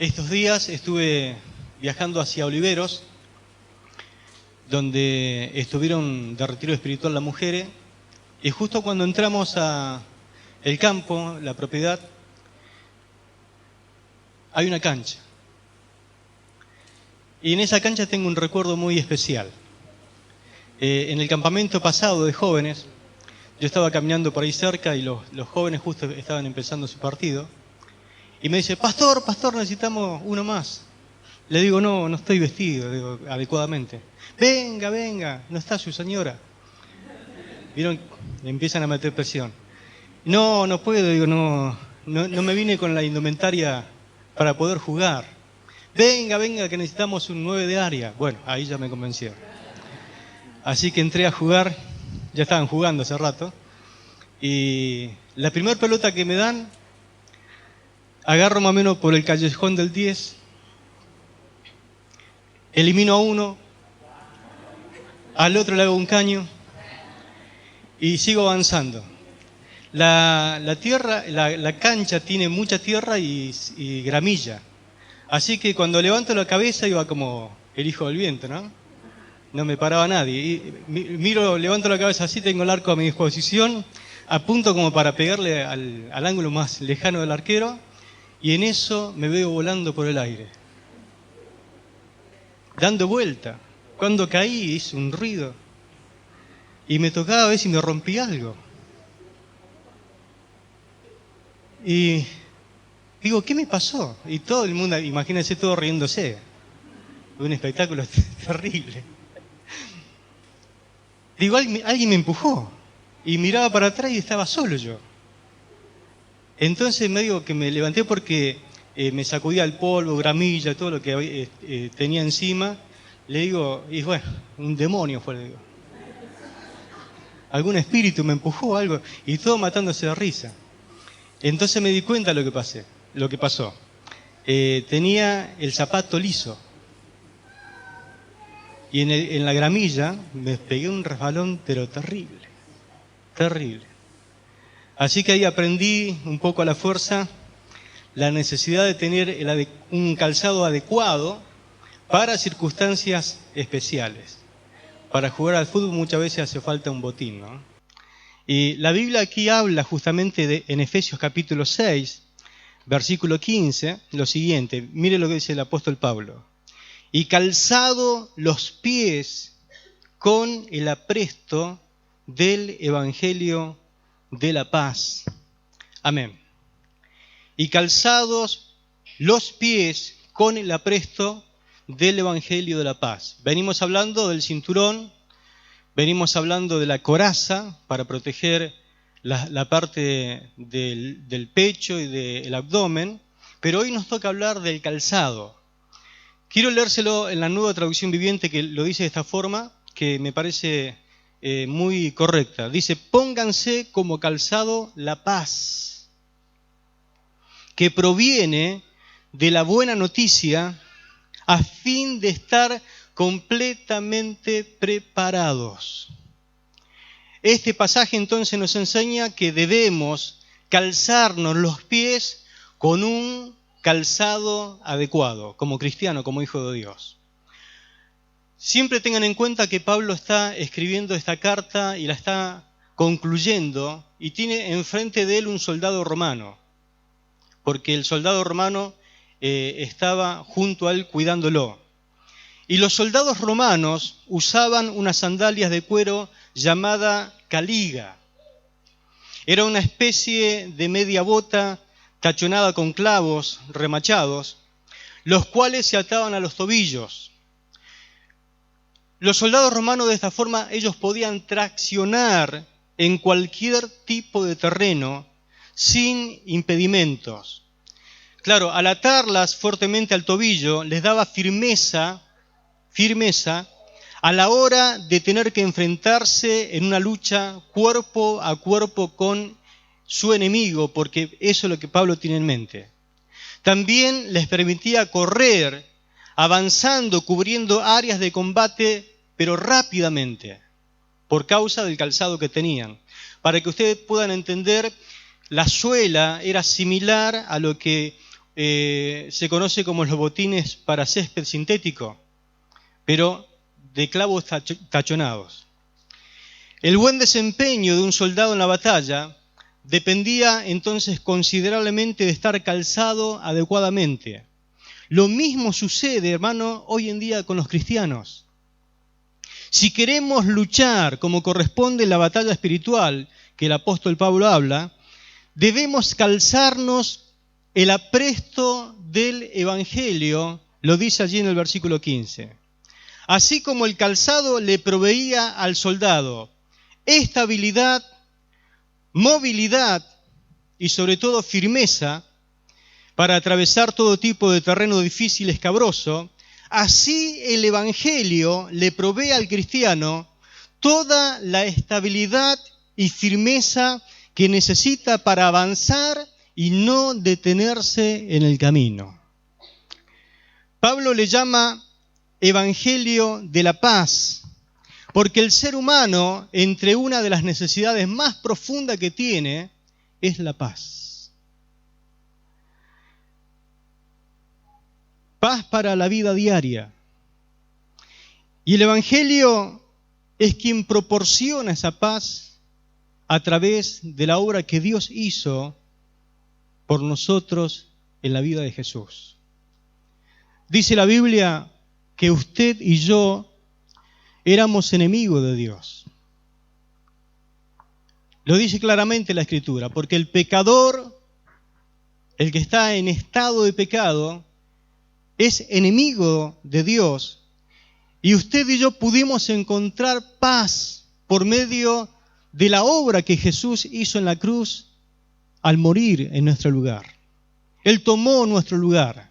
Estos días estuve viajando hacia Oliveros, donde estuvieron de retiro espiritual las mujeres, y justo cuando entramos a el campo, la propiedad, hay una cancha. Y en esa cancha tengo un recuerdo muy especial. En el campamento pasado de jóvenes, yo estaba caminando por ahí cerca y los jóvenes justo estaban empezando su partido. Y me dice, pastor, necesitamos uno más. Le digo, no estoy vestido, digo, adecuadamente. Venga, no está su señora. Vieron, empiezan a meter presión. No puedo, digo, no me vine con la indumentaria para poder jugar. Venga, que necesitamos un 9 de área. Bueno, ahí ya me convenció. Así que entré a jugar, ya estaban jugando hace rato. Y la primera pelota que me dan, agarro más o menos por el callejón del 10, elimino a uno, al otro le hago un caño y sigo avanzando. La tierra, la cancha tiene mucha tierra y gramilla. Así que cuando levanto la cabeza iba como el hijo del viento, ¿no? No me paraba nadie. Y miro, levanto la cabeza así, tengo el arco a mi disposición, apunto como para pegarle al ángulo más lejano del arquero, y en eso me veo volando por el aire, dando vuelta. Cuando caí hice un ruido y me tocaba ver si me rompí algo. Y digo, ¿qué me pasó? Y todo el mundo, imagínense, todo riéndose. Un espectáculo terrible. Digo, alguien me empujó. Y miraba para atrás y estaba solo yo. Entonces me digo que me levanté porque me sacudía el polvo, gramilla, todo lo que tenía encima. Le digo, y bueno, un demonio fue, le digo. Algún espíritu me empujó, algo, y todo matándose de risa. Entonces me di cuenta de lo que pasó. Tenía el zapato liso. Y en la gramilla me pegué un resbalón, pero terrible. Terrible. Así que ahí aprendí un poco a la fuerza la necesidad de tener un calzado adecuado para circunstancias especiales. Para jugar al fútbol muchas veces hace falta un botín, ¿no? Y la Biblia aquí habla justamente en Efesios capítulo 6, versículo 15, lo siguiente. Mire lo que dice el apóstol Pablo. Y calzado los pies con el apresto del evangelio de la paz. Amén. Y calzados los pies con el apresto del evangelio de la paz. Venimos hablando del cinturón, venimos hablando de la coraza para proteger la parte del pecho y del abdomen, pero hoy nos toca hablar del calzado. Quiero leérselo en la Nueva Traducción Viviente, que lo dice de esta forma, que me parece muy correcta. Dice, pónganse como calzado la paz, que proviene de la buena noticia, a fin de estar completamente preparados. Este pasaje entonces nos enseña que debemos calzarnos los pies con un calzado adecuado, como cristiano, como hijo de Dios. Siempre tengan en cuenta que Pablo está escribiendo esta carta y la está concluyendo y tiene enfrente de él un soldado romano, porque el soldado romano estaba junto a él cuidándolo. Y los soldados romanos usaban unas sandalias de cuero llamada caliga. Era una especie de media bota tachonada con clavos remachados, los cuales se ataban a los tobillos. Los soldados romanos de esta forma, ellos podían traccionar en cualquier tipo de terreno sin impedimentos. Claro, al atarlas fuertemente al tobillo, les daba firmeza a la hora de tener que enfrentarse en una lucha cuerpo a cuerpo con su enemigo, porque eso es lo que Pablo tiene en mente. También les permitía correr, avanzando, cubriendo áreas de combate, pero rápidamente, por causa del calzado que tenían. Para que ustedes puedan entender, la suela era similar a lo que se conoce como los botines para césped sintético, pero de clavos tachonados. El buen desempeño de un soldado en la batalla dependía entonces considerablemente de estar calzado adecuadamente. Lo mismo sucede, hermano, hoy en día con los cristianos. Si queremos luchar como corresponde en la batalla espiritual que el apóstol Pablo habla, debemos calzarnos el apresto del Evangelio, lo dice allí en el versículo 15. Así como el calzado le proveía al soldado estabilidad, movilidad y sobre todo firmeza para atravesar todo tipo de terreno difícil y escabroso, así el Evangelio le provee al cristiano toda la estabilidad y firmeza que necesita para avanzar y no detenerse en el camino. Pablo le llama Evangelio de la paz, porque el ser humano, entre una de las necesidades más profundas que tiene, es la paz. Paz para la vida diaria. Y el Evangelio es quien proporciona esa paz a través de la obra que Dios hizo por nosotros en la vida de Jesús. Dice la Biblia que usted y yo éramos enemigos de Dios. Lo dice claramente la Escritura, porque el pecador, el que está en estado de pecado, es enemigo de Dios. Y usted y yo pudimos encontrar paz por medio de la obra que Jesús hizo en la cruz al morir en nuestro lugar. Él tomó nuestro lugar.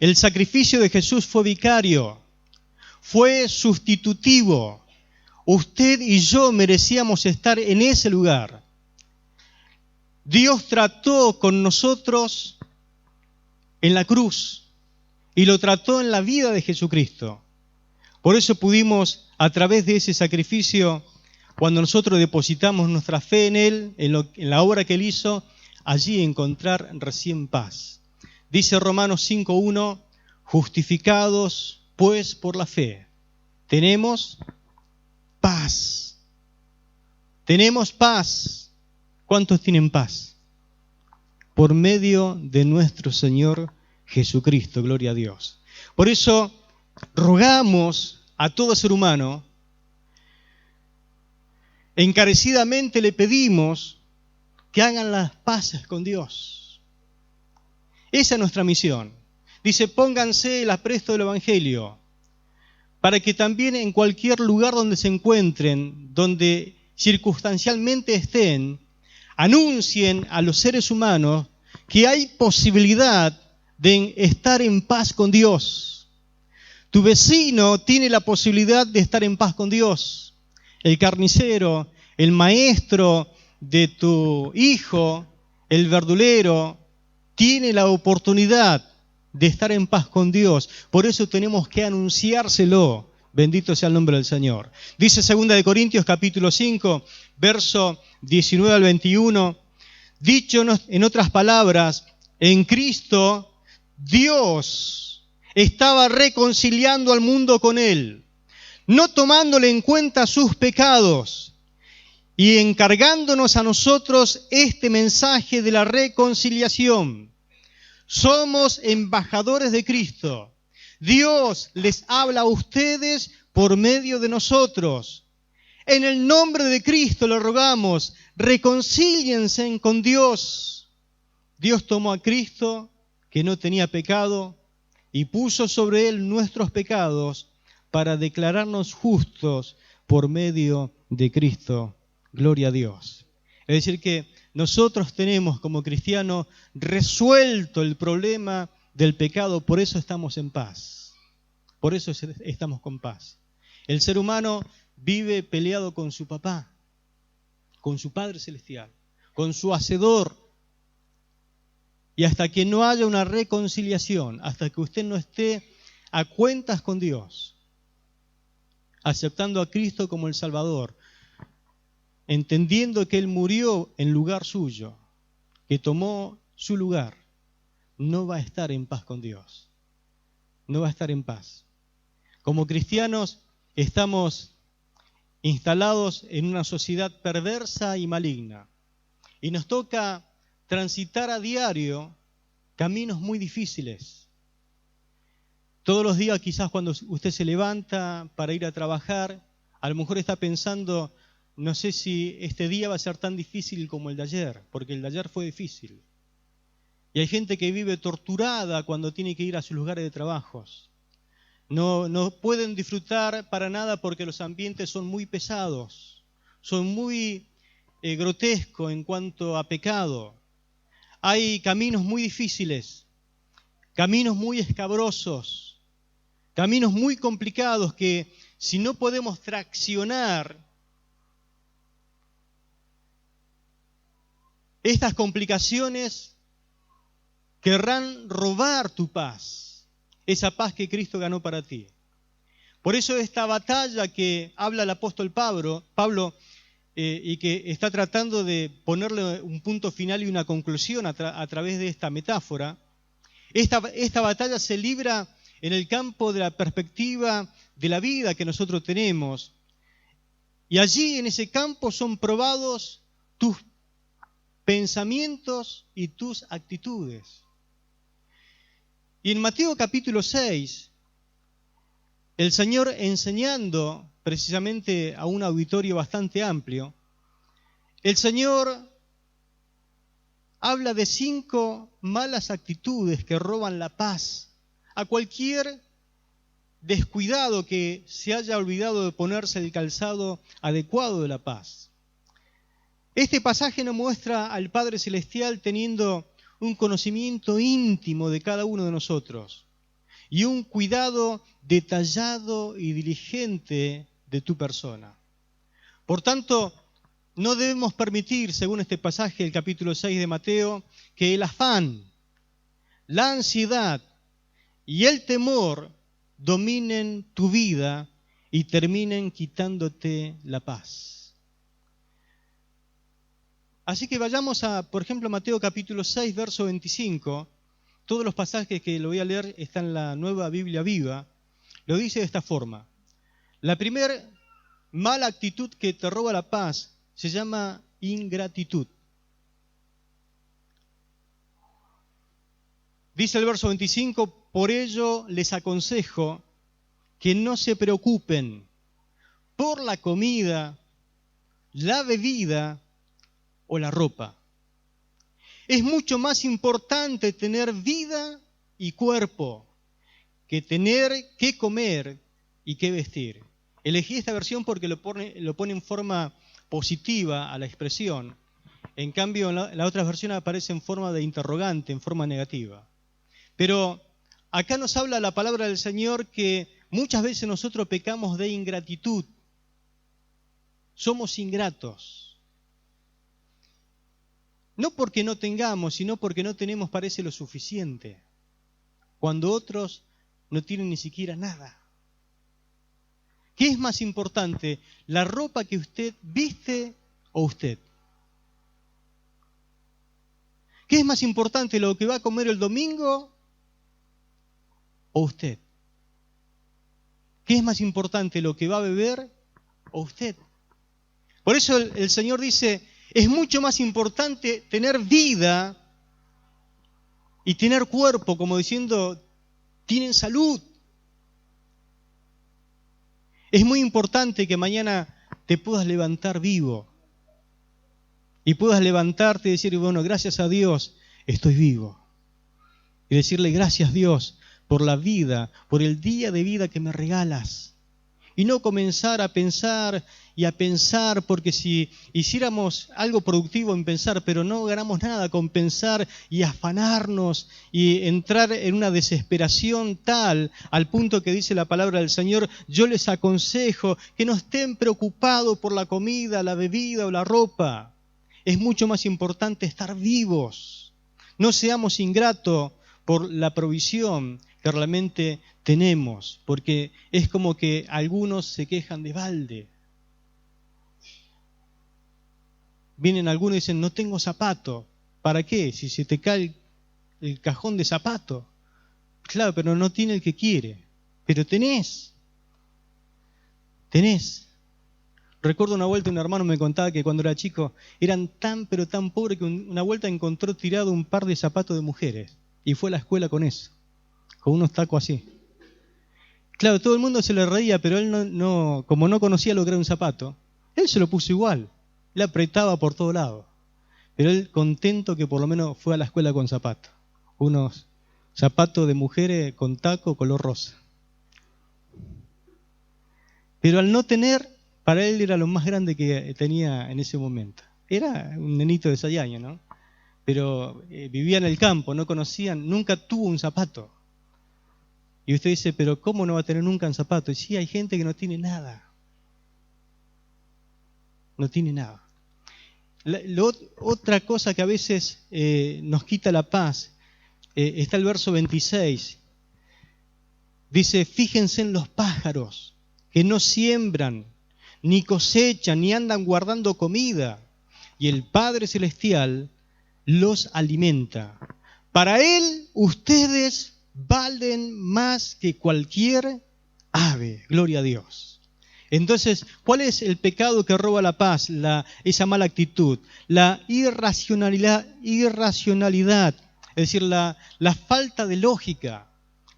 El sacrificio de Jesús fue vicario, fue sustitutivo. Usted y yo merecíamos estar en ese lugar. Dios trató con nosotros en la cruz y lo trató en la vida de Jesucristo. Por eso pudimos, a través de ese sacrificio, cuando nosotros depositamos nuestra fe en Él, en la obra que Él hizo, allí encontrar recién paz. Dice Romanos 5:1, justificados pues por la fe, tenemos paz. Tenemos paz. ¿Cuántos tienen paz? Por medio de nuestro Señor Jesucristo, gloria a Dios. Por eso rogamos a todo ser humano, encarecidamente le pedimos que hagan las paces con Dios. Esa es nuestra misión. Dice, pónganse el apresto del Evangelio, para que también en cualquier lugar donde se encuentren, donde circunstancialmente estén, anuncien a los seres humanos que hay posibilidad de estar en paz con Dios. Tu vecino tiene la posibilidad de estar en paz con Dios. El carnicero, el maestro de tu hijo, el verdulero, tiene la oportunidad de estar en paz con Dios. Por eso tenemos que anunciárselo. Bendito sea el nombre del Señor. Dice 2 Corintios capítulo 5, verso 19 al 21. Dicho en otras palabras, en Cristo Dios estaba reconciliando al mundo con Él, no tomándole en cuenta sus pecados y encargándonos a nosotros este mensaje de la reconciliación. Somos embajadores de Cristo. Dios les habla a ustedes por medio de nosotros. En el nombre de Cristo le rogamos, reconcíliense con Dios. Dios tomó a Cristo, que no tenía pecado, y puso sobre él nuestros pecados para declararnos justos por medio de Cristo. Gloria a Dios. Es decir que nosotros tenemos como cristianos resuelto el problema del pecado, por eso estamos en paz. Por eso estamos con paz. El ser humano vive peleado con su papá, con su Padre Celestial, con su Hacedor. Y hasta que no haya una reconciliación, hasta que usted no esté a cuentas con Dios, aceptando a Cristo como el Salvador, entendiendo que Él murió en lugar suyo, que tomó su lugar, no va a estar en paz con Dios. No va a estar en paz. Como cristianos estamos instalados en una sociedad perversa y maligna. Y nos toca transitar a diario caminos muy difíciles. Todos los días, quizás cuando usted se levanta para ir a trabajar, a lo mejor está pensando, no sé si este día va a ser tan difícil como el de ayer, porque el de ayer fue difícil. Y hay gente que vive torturada cuando tiene que ir a sus lugares de trabajos. No pueden disfrutar para nada porque los ambientes son muy pesados, son muy grotescos en cuanto a pecado. Hay caminos muy difíciles, caminos muy escabrosos, caminos muy complicados que si no podemos traccionar estas complicaciones, querrán robar tu paz, esa paz que Cristo ganó para ti. Por eso esta batalla que habla el apóstol Pablo y que está tratando de ponerle un punto final y una conclusión a través de esta metáfora, esta batalla se libra en el campo de la perspectiva de la vida que nosotros tenemos. Y allí en ese campo son probados tus pensamientos y tus actitudes. Y en Mateo capítulo 6, el Señor enseñando precisamente a un auditorio bastante amplio, el Señor habla de 5 malas actitudes que roban la paz a cualquier descuidado que se haya olvidado de ponerse el calzado adecuado de la paz. Este pasaje nos muestra al Padre Celestial teniendo un conocimiento íntimo de cada uno de nosotros y un cuidado detallado y diligente de tu persona. Por tanto, no debemos permitir, según este pasaje del capítulo 6 de Mateo, que el afán, la ansiedad y el temor dominen tu vida y terminen quitándote la paz. Así que vayamos a, por ejemplo, Mateo capítulo 6, verso 25. Todos los pasajes que lo voy a leer están en la Nueva Biblia Viva. Lo dice de esta forma. La primera mala actitud que te roba la paz se llama ingratitud. Dice el verso 25, por ello les aconsejo que no se preocupen por la comida, la bebida o la ropa. Es mucho más importante tener vida y cuerpo que tener qué comer y qué vestir. Elegí esta versión porque lo pone en forma positiva a la expresión. En cambio, en la otra versión aparece en forma de interrogante, en forma negativa. Pero acá nos habla la palabra del Señor que muchas veces nosotros pecamos de ingratitud. Somos ingratos. No porque no tengamos, sino porque no tenemos, parece, lo suficiente. Cuando otros no tienen ni siquiera nada. ¿Qué es más importante, la ropa que usted viste o usted? ¿Qué es más importante, lo que va a comer el domingo o usted? ¿Qué es más importante, lo que va a beber o usted? Por eso el Señor dice, es mucho más importante tener vida y tener cuerpo, como diciendo, tienen salud. Es muy importante que mañana te puedas levantar vivo y puedas levantarte y decir, bueno, gracias a Dios estoy vivo. Y decirle, gracias Dios por la vida, por el día de vida que me regalas. Y no comenzar a pensar y a pensar, porque si hiciéramos algo productivo en pensar, pero no ganamos nada con pensar y afanarnos y entrar en una desesperación tal, al punto que dice la palabra del Señor, yo les aconsejo que no estén preocupados por la comida, la bebida o la ropa. Es mucho más importante estar vivos. No seamos ingratos por la provisión que realmente tenemos, porque es como que algunos se quejan de balde. Vienen algunos y dicen, no tengo zapato. ¿Para qué? Si se te cae el cajón de zapatos. Claro, pero no tiene el que quiere. Pero tenés. Recuerdo una vuelta un hermano me contaba que cuando era chico eran tan pero tan pobres que una vuelta encontró tirado un par de zapatos de mujeres y fue a la escuela con eso, con unos tacos así. Claro, todo el mundo se le reía, pero él como no conocía lo que era un zapato, él se lo puso igual, le apretaba por todos lados. Pero él contento que por lo menos fue a la escuela con zapatos, unos zapatos de mujeres con taco color rosa. Pero al no tener, para él era lo más grande que tenía en ese momento. Era un nenito de 6 años, ¿no? Pero vivía en el campo, no conocían, nunca tuvo un zapato. Y usted dice, pero ¿cómo no va a tener nunca un zapato? Y sí, hay gente que no tiene nada. No tiene nada. Otra cosa que a veces nos quita la paz, está el verso 26. Dice, fíjense en los pájaros, que no siembran, ni cosechan, ni andan guardando comida, y el Padre Celestial los alimenta. Para Él, ustedes valen más que cualquier ave. Gloria a Dios. Entonces, ¿cuál es el pecado que roba la paz? Esa mala actitud. La irracionalidad, es decir, la falta de lógica.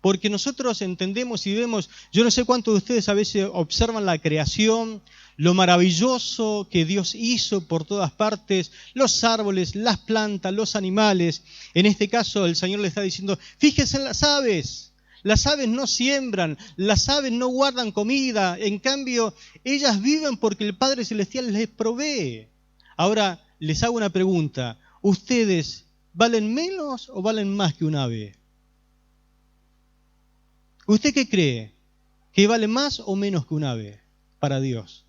Porque nosotros entendemos y vemos, yo no sé cuántos de ustedes a veces observan la creación, lo maravilloso que Dios hizo por todas partes, los árboles, las plantas, los animales. En este caso el Señor le está diciendo, fíjense en las aves no siembran, las aves no guardan comida, en cambio ellas viven porque el Padre Celestial les provee. Ahora les hago una pregunta, ¿ustedes valen menos o valen más que un ave? ¿Usted qué cree? ¿Que vale más o menos que un ave para Dios?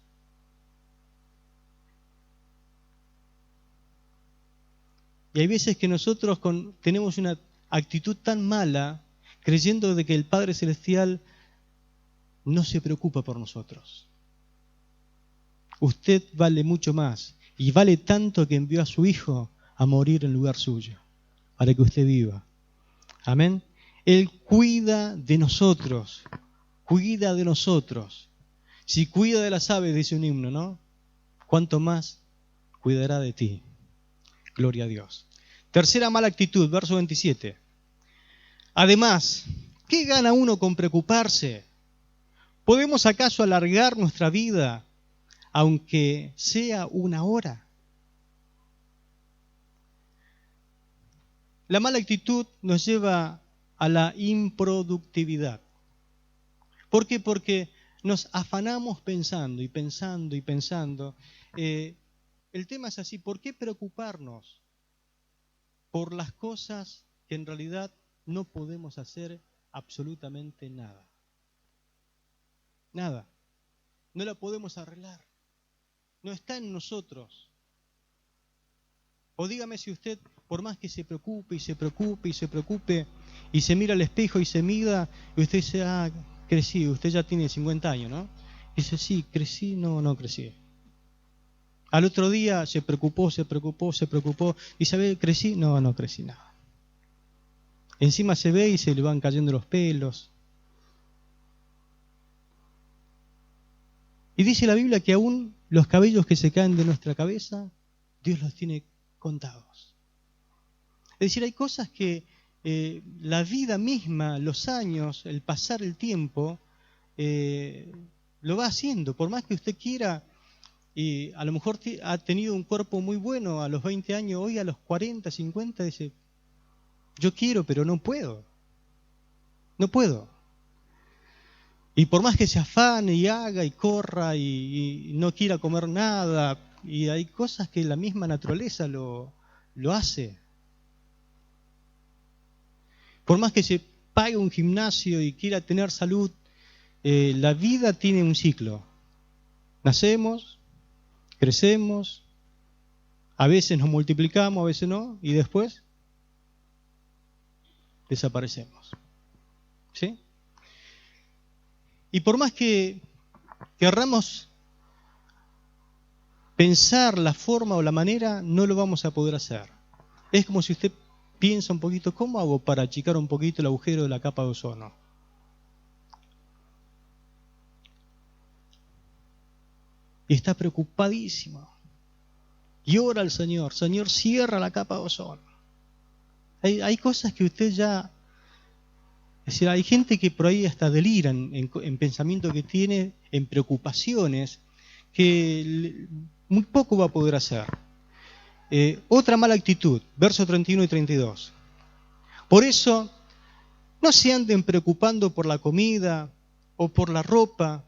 Y hay veces que nosotros tenemos una actitud tan mala, creyendo de que el Padre Celestial no se preocupa por nosotros. Usted vale mucho más y vale tanto que envió a su Hijo a morir en lugar suyo, para que usted viva. Amén. Él cuida de nosotros. Cuida de nosotros. Si cuida de las aves, dice un himno, ¿no? ¿Cuánto más cuidará de ti? Gloria a Dios. Tercera mala actitud, verso 27. Además, ¿qué gana uno con preocuparse? ¿Podemos acaso alargar nuestra vida, aunque sea 1 hora? La mala actitud nos lleva a la improductividad. ¿Por qué? Porque nos afanamos pensando y pensando y pensando. El tema es así, ¿por qué preocuparnos por las cosas que en realidad no podemos hacer absolutamente nada? Nada. No la podemos arreglar. No está en nosotros. O dígame si usted, por más que se preocupe y se preocupe y se preocupe y se mira al espejo y se mida, y usted dice, crecí, usted ya tiene 50 años, ¿no? Y dice, sí, crecí, no crecí. Al otro día se preocupó, y sabe, crecí, no crecí nada. Encima se ve y se le van cayendo los pelos. Y dice la Biblia que aún los cabellos que se caen de nuestra cabeza, Dios los tiene contados. Es decir, hay cosas que la vida misma, los años, el pasar el tiempo, lo va haciendo. Por más que usted quiera, y a lo mejor ha tenido un cuerpo muy bueno a los 20 años, hoy a los 40, 50, dice, yo quiero, pero no puedo. No puedo. Y por más que se afane y haga y corra y no quiera comer nada, y hay cosas que la misma naturaleza lo hace. Por más que se pague un gimnasio y quiera tener salud, la vida tiene un ciclo. Nacemos, crecemos, a veces nos multiplicamos, a veces no, y después desaparecemos. ¿Sí? Y por más que querramos pensar la forma o la manera, no lo vamos a poder hacer. Es como si usted piensa un poquito, ¿cómo hago para achicar un poquito el agujero de la capa de ozono? Y está preocupadísimo. Y ora al Señor, Señor, cierra la capa de ozono. Hay cosas que usted ya... Es decir, hay gente que por ahí hasta deliran en pensamiento que tiene, en preocupaciones, que muy poco va a poder hacer. Otra mala actitud, versos 31 y 32. Por eso, no se anden preocupando por la comida o por la ropa.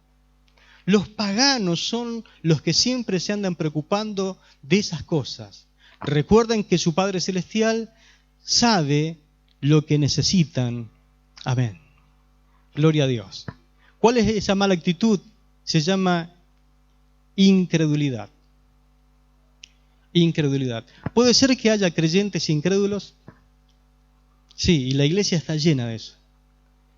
Los paganos son los que siempre se andan preocupando de esas cosas. Recuerden que su Padre Celestial sabe lo que necesitan. Amén. Gloria a Dios. ¿Cuál es esa mala actitud? Se llama incredulidad. Incredulidad. ¿Puede ser que haya creyentes incrédulos? Sí, y la iglesia está llena de eso.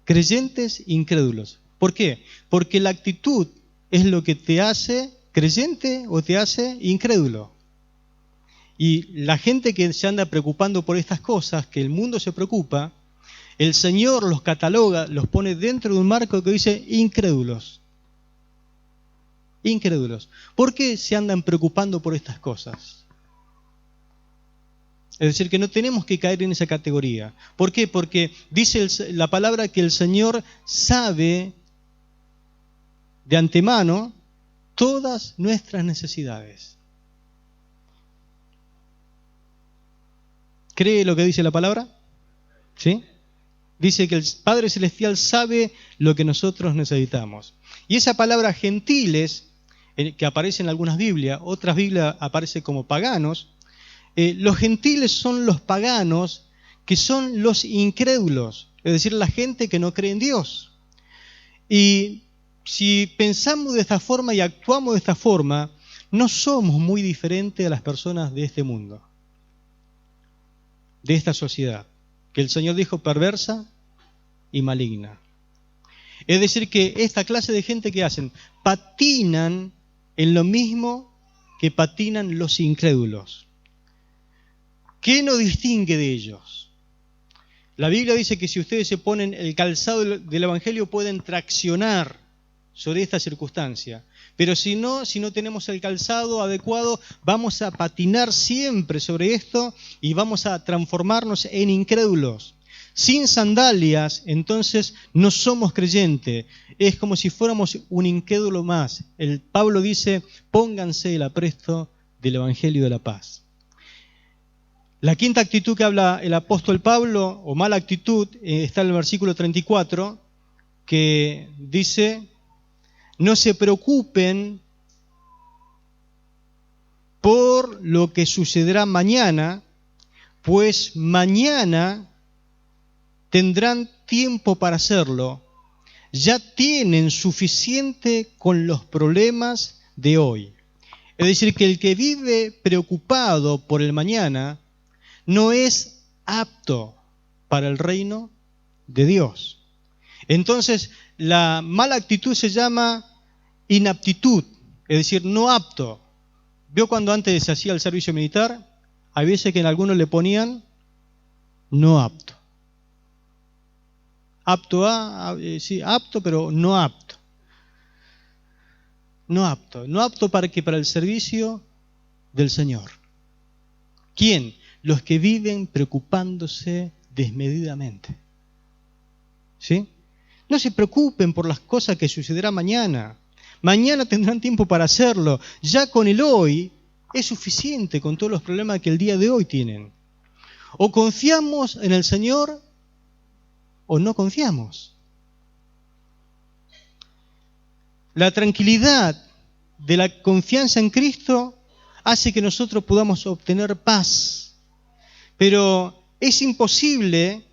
Creyentes incrédulos. ¿Por qué? Porque la actitud es lo que te hace creyente o te hace incrédulo. Y la gente que se anda preocupando por estas cosas, que el mundo se preocupa, el Señor los cataloga, los pone dentro de un marco que dice incrédulos. Incrédulos. ¿Por qué se andan preocupando por estas cosas? Es decir, que no tenemos que caer en esa categoría. ¿Por qué? Porque dice la palabra que el Señor sabe de antemano todas nuestras necesidades. ¿Cree lo que dice la palabra? ¿Sí? Dice que el Padre Celestial sabe lo que nosotros necesitamos. Y esa palabra gentiles, que aparece en algunas Biblias, otras Biblias aparece como paganos, los gentiles son los paganos, que son los incrédulos, es decir, la gente que no cree en Dios. Y si pensamos de esta forma y actuamos de esta forma, no somos muy diferentes a las personas de este mundo, de esta sociedad, que el Señor dijo perversa y maligna. Es decir, que esta clase de gente que hacen, patinan en lo mismo que patinan los incrédulos. ¿Qué nos distingue de ellos? La Biblia dice que si ustedes se ponen el calzado del Evangelio pueden traccionar sobre esta circunstancia. Pero si no tenemos el calzado adecuado, vamos a patinar siempre sobre esto y vamos a transformarnos en incrédulos. Sin sandalias, entonces no somos creyentes. Es como si fuéramos un incrédulo más. El Pablo dice, pónganse el apresto del Evangelio de la paz. La quinta actitud que habla el apóstol Pablo, o mala actitud, está en el versículo 34, que dice, no se preocupen por lo que sucederá mañana, pues mañana tendrán tiempo para hacerlo. Ya tienen suficiente con los problemas de hoy. Es decir, que el que vive preocupado por el mañana no es apto para el reino de Dios. Entonces, la mala actitud se llama inaptitud, es decir, no apto. ¿Vio cuando antes se hacía el servicio militar? Hay veces que en algunos le ponían no apto. Sí, apto, pero no apto. No apto. No apto para el servicio del Señor. ¿Quién? Los que viven preocupándose desmedidamente. ¿Sí? No se preocupen por las cosas que sucederán mañana. Mañana tendrán tiempo para hacerlo. Ya con el hoy es suficiente con todos los problemas que el día de hoy tienen. O confiamos en el Señor o no confiamos. La tranquilidad de la confianza en Cristo hace que nosotros podamos obtener paz. Pero es imposible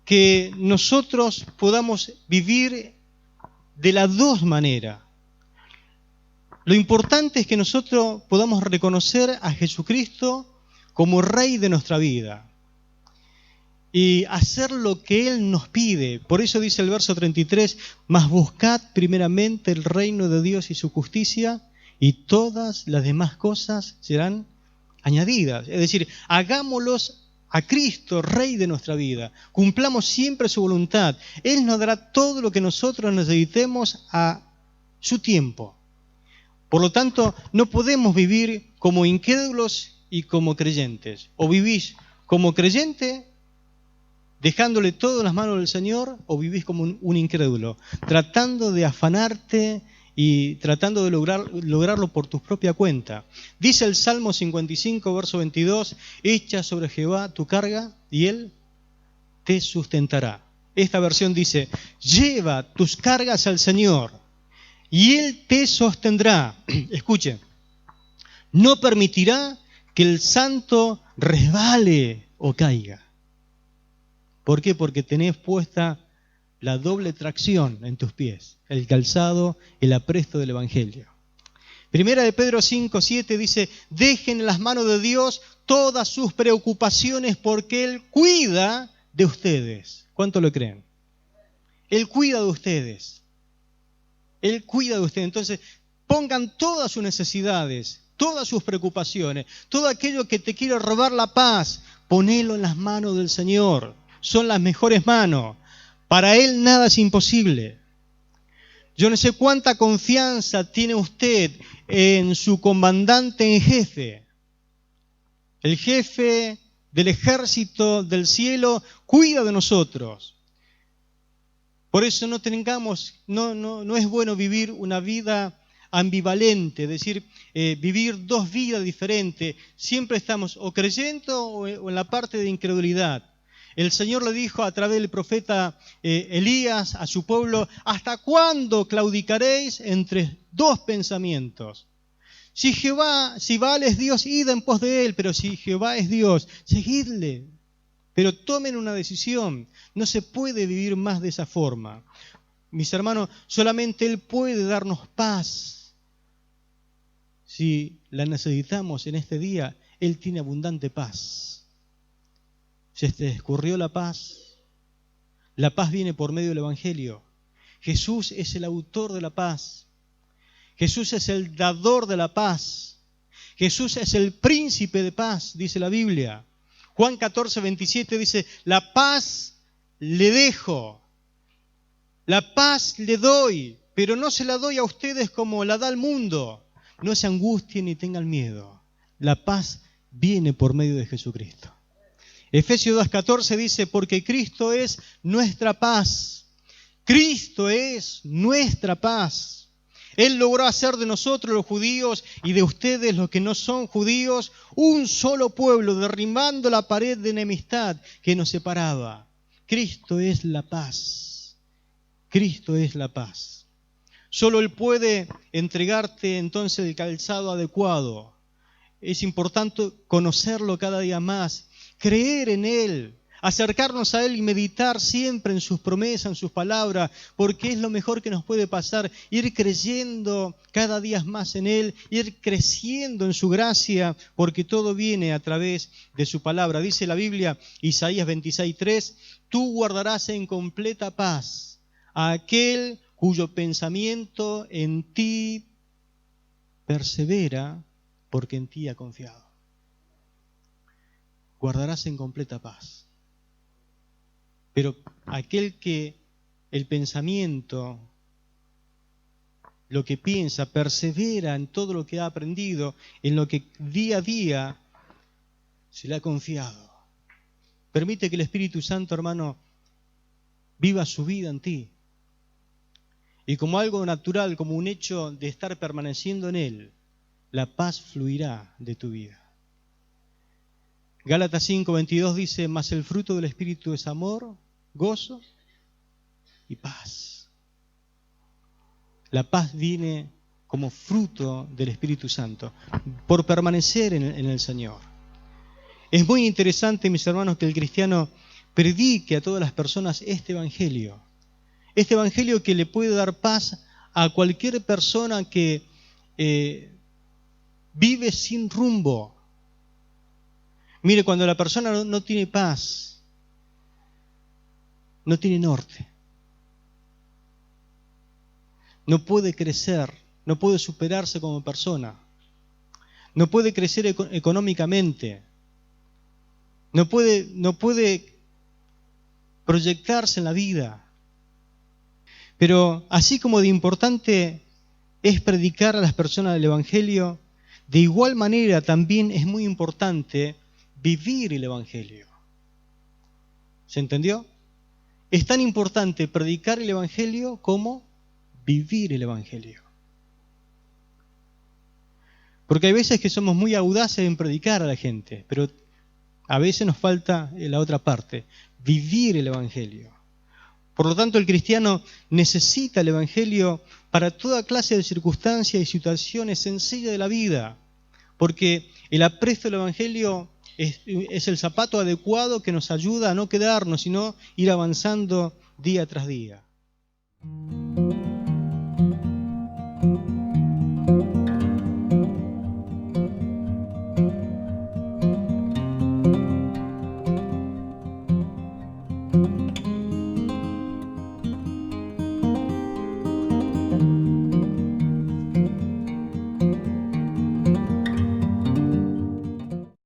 que nosotros podamos vivir de las dos maneras. Lo importante es que nosotros podamos reconocer a Jesucristo como Rey de nuestra vida y hacer lo que Él nos pide. Por eso dice el verso 33, mas buscad primeramente el reino de Dios y su justicia, y todas las demás cosas serán añadidas. Es decir, hagámoslos a Cristo, Rey de nuestra vida. Cumplamos siempre su voluntad. Él nos dará todo lo que nosotros necesitemos a su tiempo. Por lo tanto, no podemos vivir como incrédulos y como creyentes. O vivís como creyente, dejándole todo en las manos del Señor, o vivís como un incrédulo, tratando de afanarte y tratando de lograrlo por tu propia cuenta. Dice el Salmo 55, verso 22, echa sobre Jehová tu carga y Él te sustentará. Esta versión dice, lleva tus cargas al Señor y Él te sostendrá. Escuche, no permitirá que el santo resbale o caiga. ¿Por qué? Porque tenés puesta la doble tracción en tus pies, el calzado, el apresto del Evangelio. Primera de Pedro 5, 7 dice, dejen en las manos de Dios todas sus preocupaciones porque Él cuida de ustedes. ¿Cuánto lo creen? Él cuida de ustedes. Él cuida de ustedes. Entonces, pongan todas sus necesidades, todas sus preocupaciones, todo aquello que te quiere robar la paz, ponelo en las manos del Señor. Son las mejores manos. Para Él nada es imposible. Yo no sé cuánta confianza tiene usted en su comandante en jefe. El jefe del ejército del cielo cuida de nosotros. Por eso no es bueno vivir una vida ambivalente, es decir, vivir dos vidas diferentes. Siempre estamos o creyendo o en la parte de incredulidad. El Señor le dijo a través del profeta Elías a su pueblo, ¿hasta cuándo claudicaréis entre dos pensamientos? Si Baal es Dios, id en pos de él, pero si Jehová es Dios, seguidle. Pero tomen una decisión, no se puede vivir más de esa forma. Mis hermanos, solamente Él puede darnos paz. Si la necesitamos en este día, Él tiene abundante paz. Se te escurrió la paz viene por medio del Evangelio. Jesús es el autor de la paz. Jesús es el dador de la paz. Jesús es el príncipe de paz, dice la Biblia. Juan 14, 27 dice, la paz le dejo, la paz le doy, pero no se la doy a ustedes como la da el mundo. No se angustien ni tengan miedo. La paz viene por medio de Jesucristo. Efesios 2:14 dice, porque Cristo es nuestra paz. Cristo es nuestra paz. Él logró hacer de nosotros los judíos y de ustedes los que no son judíos un solo pueblo, derribando la pared de enemistad que nos separaba. Cristo es la paz. Cristo es la paz. Solo Él puede entregarte entonces el calzado adecuado. Es importante conocerlo cada día más. Creer en Él, acercarnos a Él y meditar siempre en sus promesas, en sus palabras, porque es lo mejor que nos puede pasar, ir creyendo cada día más en Él, ir creciendo en su gracia, porque todo viene a través de su palabra. Dice la Biblia, Isaías 26:3, tú guardarás en completa paz a aquel cuyo pensamiento en ti persevera, porque en ti ha confiado. Guardarás en completa paz. Pero aquel que el pensamiento, lo que piensa, persevera en todo lo que ha aprendido, en lo que día a día se le ha confiado. Permite que el Espíritu Santo, hermano, viva su vida en ti. Y como algo natural, como un hecho de estar permaneciendo en Él, la paz fluirá de tu vida. Gálatas 5:22 dice, mas el fruto del Espíritu es amor, gozo y paz. La paz viene como fruto del Espíritu Santo, por permanecer en el Señor. Es muy interesante, mis hermanos, que el cristiano predique a todas las personas este evangelio que le puede dar paz a cualquier persona que vive sin rumbo. Mire, cuando la persona no tiene paz, no tiene norte, no puede crecer, no puede superarse como persona, no puede crecer económicamente, no puede proyectarse en la vida. Pero así como de importante es predicar a las personas del Evangelio, de igual manera también es muy importante vivir el Evangelio. ¿Se entendió? Es tan importante predicar el Evangelio como vivir el Evangelio. Porque hay veces que somos muy audaces en predicar a la gente, pero a veces nos falta la otra parte, vivir el Evangelio. Por lo tanto, el cristiano necesita el Evangelio para toda clase de circunstancias y situaciones sencillas de la vida, porque el aprecio del Evangelio es el zapato adecuado que nos ayuda a no quedarnos, sino ir avanzando día tras día.